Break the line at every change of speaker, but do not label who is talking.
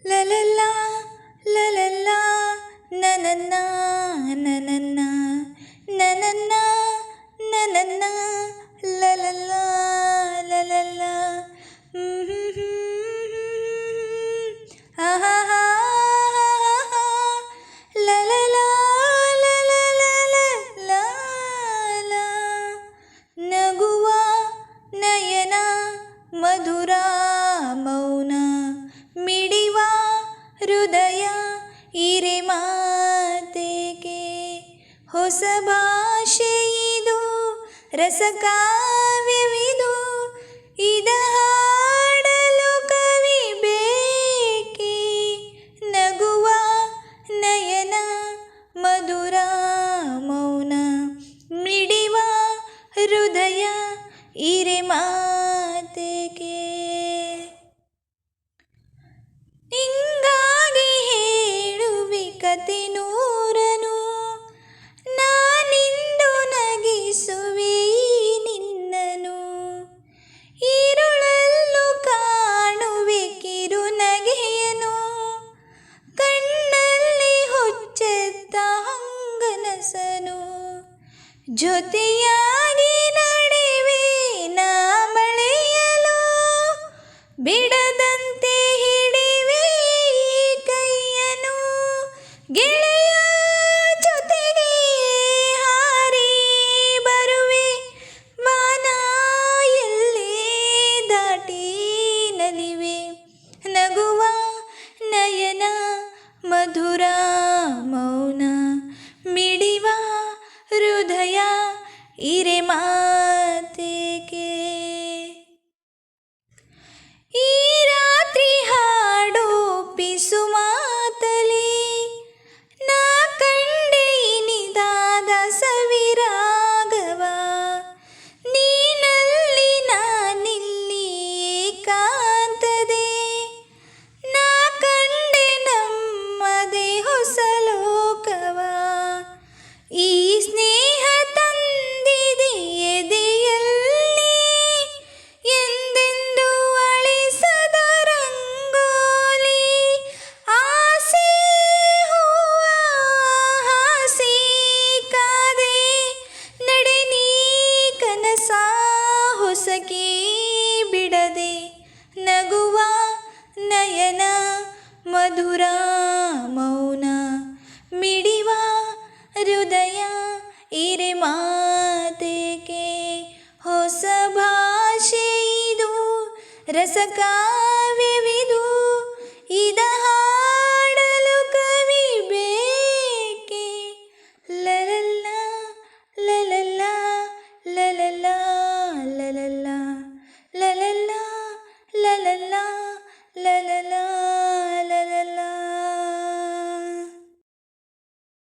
ಲಲಲ್ಲ ಲಲಲ್ಲ ನನನ್ನ ನನನ್ನ ನನನ್ನ ನನನ್ನ ಲಲಲ್ಲ ಲಲಲ್ಲ ಆಹಾ ಲಲಲ ಲಲಲ ನಗುವ ನಯನ ಮಧುರ ಮೌನ ಮಿಡಿವ ಹೃದಯ ಇರೆ ಮಾತೆಗೆ ಹೊಸ ಭಾಷೆ ಇದು ರಸಕಾವ್ಯವಿದು ಇದ ಹಾಡಲು ಕವಿ ಬೇಕೆ ನಗುವ ನಯನ ಮಧುರ ಮೌನ ಮಿಡಿವ ಹೃದಯ ಇರೆ ಮಾತೆಗೆ ನಿಂಗಾಗಿ ಹೇಳುವಿ ಕತೆ ನೂರನು ನಾನಿಂದು ನಗಿಸುವೆ ನಿನ್ನನು ഇരുಳಲ್ಲೂ ಕಾಣುವೆ ಕಿರು ನಗೆಯನು ಕಣ್ಣಲ್ಲಿ ಹೊಚ್ಚೆತ್ತ ಹಂಗನಸನು ಜೊತೆಯಾಗಿ ನಡೆವೆ ನಾ ಮಳೆಯಲು ಬಿಡದಂತೆ ಹಿಡಿವೆ ಈ ಕೈಯನು ಗೆಳೆಯ ಜೊತೆಗೆ ಹಾರಿ ಬರುವೆ ವಾನ ಎಲ್ಲೇ ದಾಟಿ ನಲಿವೆ ನಗುವ ನಯನ ಮಧುರ ಮೌನ ಮಿಡಿವ ಹೃದಯ ಇರೆ ಮಾತೆಗೆ ಈ ರಾತ್ರಿ ಹಾಡು ಪಿಸು ಮಾತಲಿ ನಾ ಕಂಡೆ ಇನಿದಾದ ಸವಿರಾಗವ ನೀನಲ್ಲಿ ನಾನಿಲ್ಲಿ ಏಕಾಂತದೆ ನಾ ಕಂಡೆ ನಮ್ಮದೇ ಹೊಸ ಲೋಕವ ಈ ಸ್ನೇಹ ತಂದಿದೆ ಎದೆಯಲ್ಲಿ ಎಂದೆಂದು ಅಳಿಸದ ರಂಗೋಲಿ ಆಸೆ ಹೂವ ಹಾಸಿ ಕಾದೆ ನಡೆ ನೀ ಕನಸ ಹೊಸಕಿ ಬಿಡದೆ ನಗುವ ನಯನ ಮಧುರ ಮೌನ ಮಿಡಿವ ಹೃದಯ ಇರೆ ಮಾತೆಗೆ ಹೊಸ ಭಾಷೆ ಇದು ರಸಕಾವ್ಯವಿದು ಇದ